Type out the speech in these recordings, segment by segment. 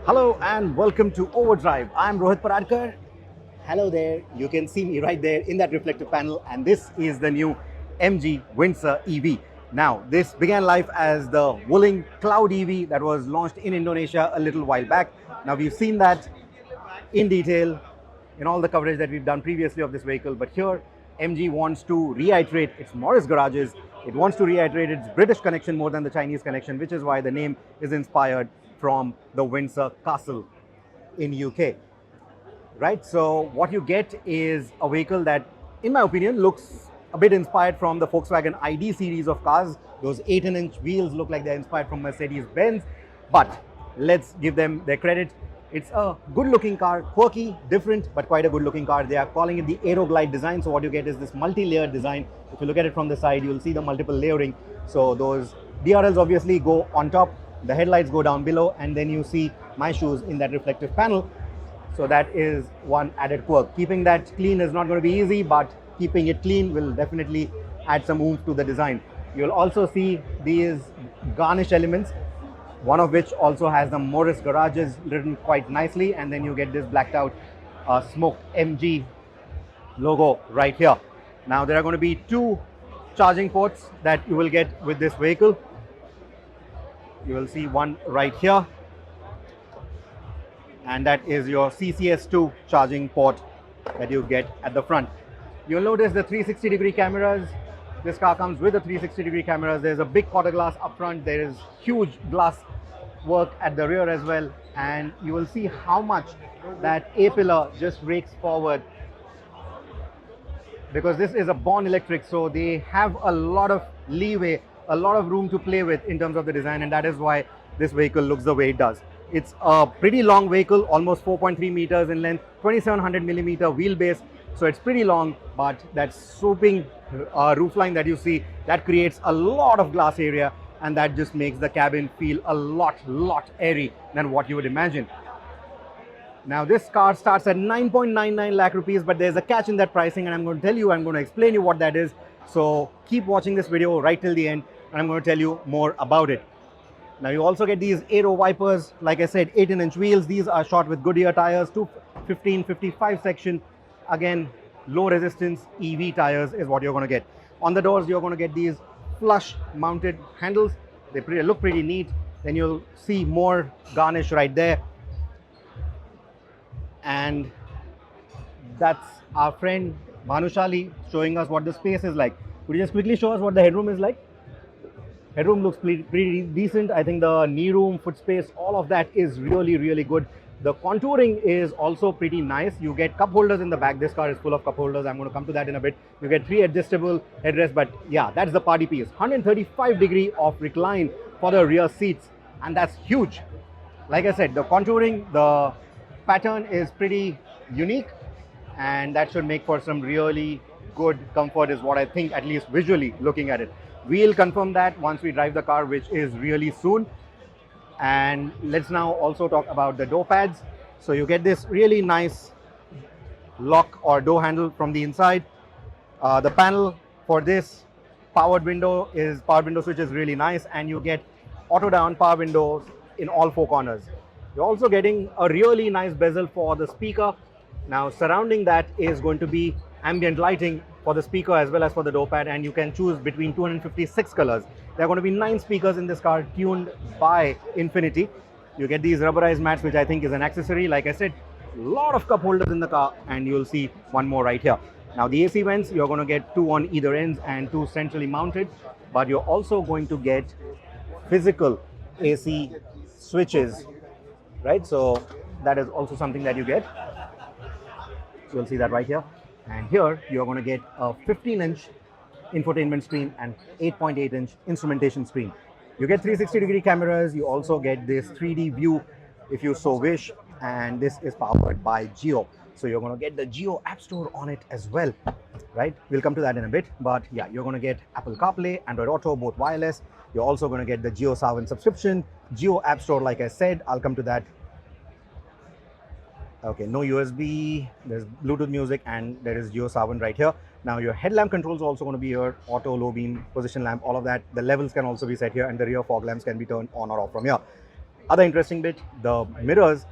Hello and welcome to Overdrive. I'm Rohit Paradkar. Hello there. You can see me right there in that reflective panel, and this is the new MG Windsor EV. Now, this began life as the Wuling Cloud EV that was launched in Indonesia a little while back. Now, we've seen that in detail in all the coverage that we've done previously of this vehicle, but here MG wants to reiterate its Morris garages. It wants to reiterate its British connection more than the Chinese connection, which is why the name is inspired from the Windsor Castle in UK. Right, so what you get is a vehicle that, in my opinion, looks a bit inspired from the Volkswagen ID series of cars. Those 18-inch wheels look like they're inspired from Mercedes-Benz, but let's give them their credit. It's a good-looking car, quirky, different, but quite a good-looking car. They are calling it the Aeroglide design. So what you get is this multi-layered design. If you look at it from the side, you'll see the multiple layering. So those DRLs obviously go on top, the headlights go down below, and then you see my shoes in that reflective panel. So that is one added quirk. Keeping that clean is not going to be easy, but keeping it clean will definitely add some oomph to the design. You'll also see these garnish elements, one of which also has the Morris garages written quite nicely, and then you get this blacked out smoked MG logo right here. Now there are going to be two charging ports that you will get with this vehicle. You will see one right here, and that is your CCS2 charging port that you get at the front. You'll notice the 360-degree cameras. This car comes with the 360-degree cameras. There's a big quarter glass up front. There is huge glass work at the rear as well, and you will see how much that A-pillar just rakes forward, because this is a born electric, so they have a lot of leeway, a lot of room to play with in terms of the design, and that is why this vehicle looks the way it does. It's a pretty long vehicle, almost 4.3 meters in length, 2700 millimeter wheelbase, so it's pretty long, but that swooping roofline that you see, that creates a lot of glass area, and that just makes the cabin feel a lot airy than what you would imagine. Now this car starts at 9.99 lakh rupees, but there's a catch in that pricing, and I'm going to tell you, I'm going to explain you what that is. So keep watching this video right till the end, and I'm going to tell you more about it. Now you also get these aero wipers. Like I said, 18-inch wheels. These are shot with Goodyear tires, 215/55 section. Again, low resistance EV tires is what you're going to get. On the doors, you're going to get these flush mounted handles. They look pretty neat. Then you'll see more garnish right there. And that's our friend Bhanushali showing us what the space is like. Could you just quickly show us what the headroom is like? Headroom looks pretty decent. I think the knee room, foot space, all of that is really good. The contouring is also pretty nice. You get cup holders in the back. This car is full of cup holders. I'm going to come to that in a bit. You get 3 adjustable headrests, but yeah, that's the party piece. 135-degree of recline for the rear seats, and that's huge. Like I said, the contouring, the pattern is pretty unique, and that should make for some really good comfort is what I think, at least visually looking at it. We'll confirm that once we drive the car, which is really soon. And let's now also talk about the door pads. So you get this really nice lock or door handle from the inside. The panel for this power window switch is really nice, and you get auto down power windows in all 4 corners. You're also getting a really nice bezel for the speaker. Now surrounding that is going to be ambient lighting for the speaker as well as for the door pad, and you can choose between 256 colors. There are going to be 9 speakers in this car tuned by Infinity. You get these rubberized mats, which I think is an accessory. Like I said, a lot of cup holders in the car, and you'll see one more right here. Now the AC vents, you're going to get 2 on either ends and 2 centrally mounted, but you're also going to get physical AC switches, right? So that is also something that you get. So you'll see that right here. And here you're going to get a 15-inch infotainment screen and 8.8-inch instrumentation screen. You get 360-degree cameras. You also get this 3D view if you so wish, and this is powered by Jio. So you're going to get the Jio App Store on it as well, right? We'll come to that in a bit, but yeah, you're going to get Apple CarPlay, Android Auto, both wireless. You're also going to get the Jio Saavn subscription, Jio App Store, like I said. I'll come to that. Okay, no USB, there's Bluetooth music, and there is Jio Saavn right here. Now your headlamp controls are also going to be here, auto, low beam, position lamp, all of that. The levels can also be set here, and the rear fog lamps can be turned on or off from here. Other interesting bit, the mirrors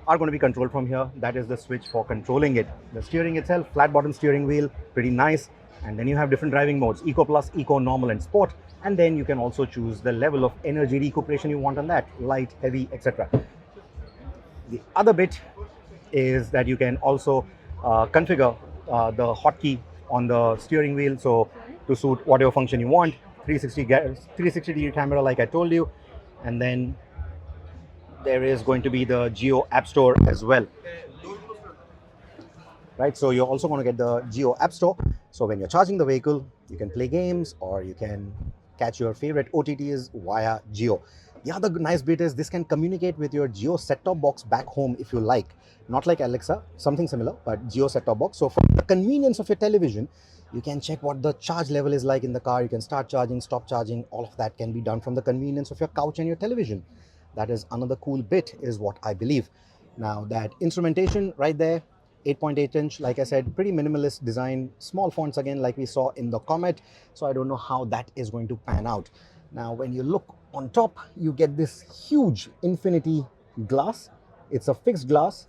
are going to be controlled from here. That is the switch for controlling it. The steering itself, flat bottom steering wheel, pretty nice. And then you have different driving modes, Eco Plus, Eco, Normal and Sport. And then you can also choose the level of energy recuperation you want on that, light, heavy, etc. The other bit is that you can also configure the hotkey on the steering wheel, so to suit whatever function you want. 360 degree camera, like I told you, and then there is going to be the Geo App Store as well. Right, so you're also going to get the Geo App Store. So when you're charging the vehicle, you can play games or you can catch your favorite OTTs via Geo. The other nice bit is this can communicate with your Geo set-top box back home if you like. Not like Alexa, something similar, but Geo set-top box. So for the convenience of your television, you can check what the charge level is like in the car. You can start charging, stop charging. All of that can be done from the convenience of your couch and your television. That is another cool bit, is what I believe. Now that instrumentation right there, 8.8 inch, like I said, pretty minimalist design, small fonts again, like we saw in the Comet. So I don't know how that is going to pan out. Now, when you look on top, you get this huge infinity glass. It's a fixed glass,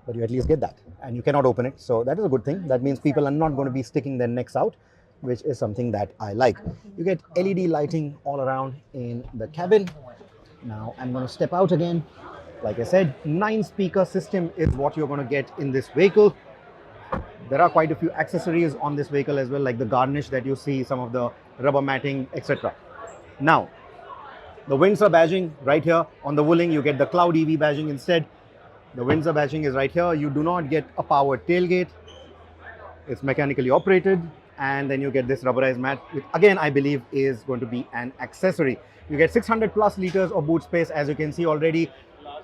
but you at least get that, and you cannot open it. So that is a good thing. That means people are not going to be sticking their necks out, which is something that I like. You get LED lighting all around in the cabin. Now I'm going to step out again. Like I said, 9-speaker system is what you're going to get in this vehicle. There are quite a few accessories on this vehicle as well, like the garnish that you see, some of the rubber matting, etc. Now, the Windsor badging right here on the Wuling, you get the Cloud EV badging instead. The Windsor badging is right here. You do not get a powered tailgate. It's mechanically operated. And then you get this rubberized mat, which again, I believe is going to be an accessory. You get 600 plus liters of boot space, as you can see already.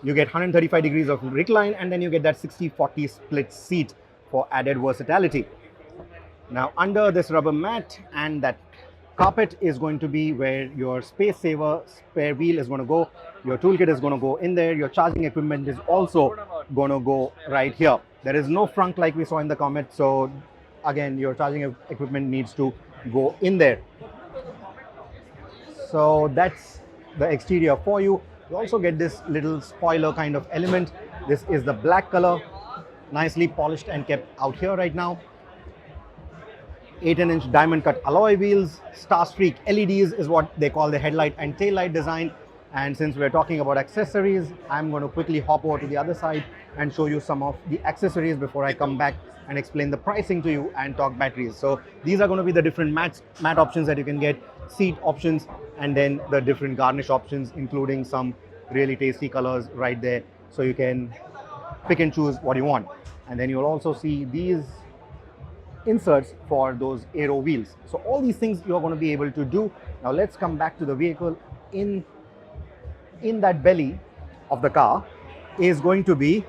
You get 135 degrees of recline, and then you get that 60-40 split seat for added versatility. Now, under this rubber mat and that carpet is going to be where your space saver spare wheel is going to go. Your toolkit is going to go in there. Your charging equipment is also going to go right here. There is no frunk like we saw in the Comet. So again, your charging equipment needs to go in there. So that's the exterior for you. You also get this little spoiler kind of element. This is the black color, nicely polished and kept out here right now. 18-inch diamond cut alloy wheels, star streak LEDs is what they call the headlight and tail light design. And since we're talking about accessories, I'm going to quickly hop over to the other side and show you some of the accessories before I come back and explain the pricing to you and talk batteries. So these are going to be the different matte options that you can get, seat options, and then the different garnish options, including some really tasty colors right there. So you can pick and choose what you want. And then you'll also see these inserts for those aero wheels. So all these things you're going to be able to do. Now let's come back to the vehicle. In that belly of the car is going to be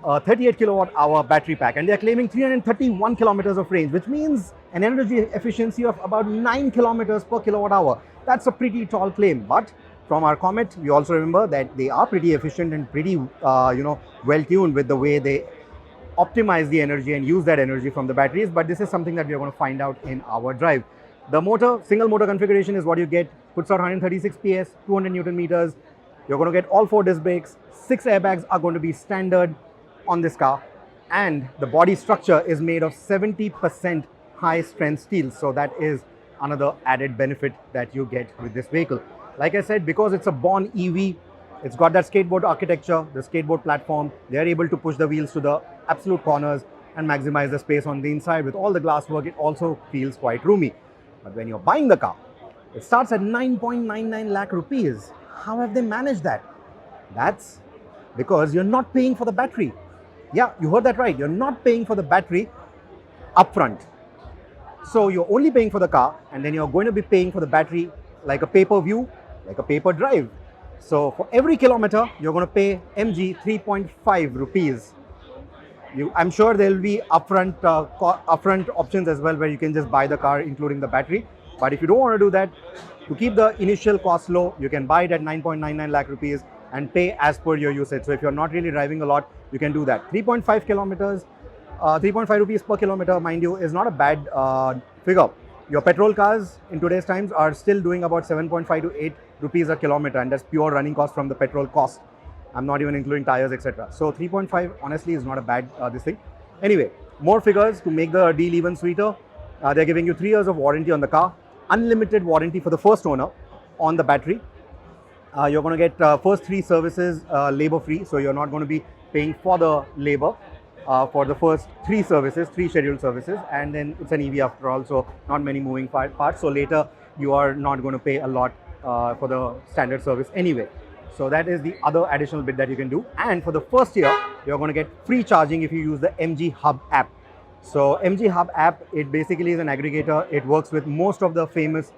a 38 kilowatt hour battery pack, and they're claiming 331 kilometers of range, which means an energy efficiency of about 9 kilometers per kilowatt hour. That's a pretty tall claim, but from our Comet, we also remember that they are pretty efficient and pretty well tuned with the way they optimize the energy and use that energy from the batteries. But this is something that we are going to find out in our drive. The motor, single motor configuration is what you get, puts out 136 PS, 200 Newton meters. You're going to get all 4 disc brakes, 6 airbags are going to be standard on this car, and the body structure is made of 70% high strength steel. So that is another added benefit that you get with this vehicle. Like I said, because it's a born EV, it's got that skateboard architecture, the skateboard platform. They're able to push the wheels to the absolute corners and maximize the space on the inside. With all the glass work, it also feels quite roomy. But when you're buying the car, it starts at 9.99 lakh rupees. How have they managed that? That's because you're not paying for the battery. Yeah, you heard that right. You're not paying for the battery upfront. So you're only paying for the car, and then you're going to be paying for the battery like a pay-per-view, like a pay-per-drive. So for every kilometer, you're going to pay MG 3.5 rupees. I'm sure there will be upfront options as well, where you can just buy the car including the battery. But if you don't want to do that, to keep the initial cost low, you can buy it at 9.99 lakh rupees and pay as per your usage. So if you're not really driving a lot, you can do that. 3.5 kilometers, 3.5 rupees per kilometer, mind you, is not a bad figure. Your petrol cars in today's times are still doing about 7.5 to 8 rupees a kilometer, and that's pure running cost from the petrol cost. I'm not even including tires, etc. So 3.5 honestly is not a bad this thing. Anyway, more figures to make the deal even sweeter. They're giving you 3 years of warranty on the car, unlimited warranty for the first owner on the battery. You're going to get first 3 services labor free, so you're not going to be paying for the labor for the first 3 services, 3 scheduled services, and then it's an EV after all, so not many moving parts. So later you are not going to pay a lot for the standard service anyway. So that is the other additional bit that you can do. And for the first year, you're going to get free charging if you use the MG Hub app. So MG Hub app, it basically is an aggregator. It works with most of the famous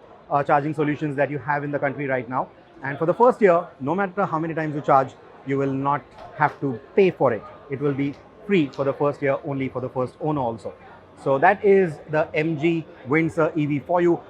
charging solutions that you have in the country right now. And for the first year, no matter how many times you charge, you will not have to pay for it. It will be free for the first year, only for the first owner also. So that is the MG Windsor EV for you.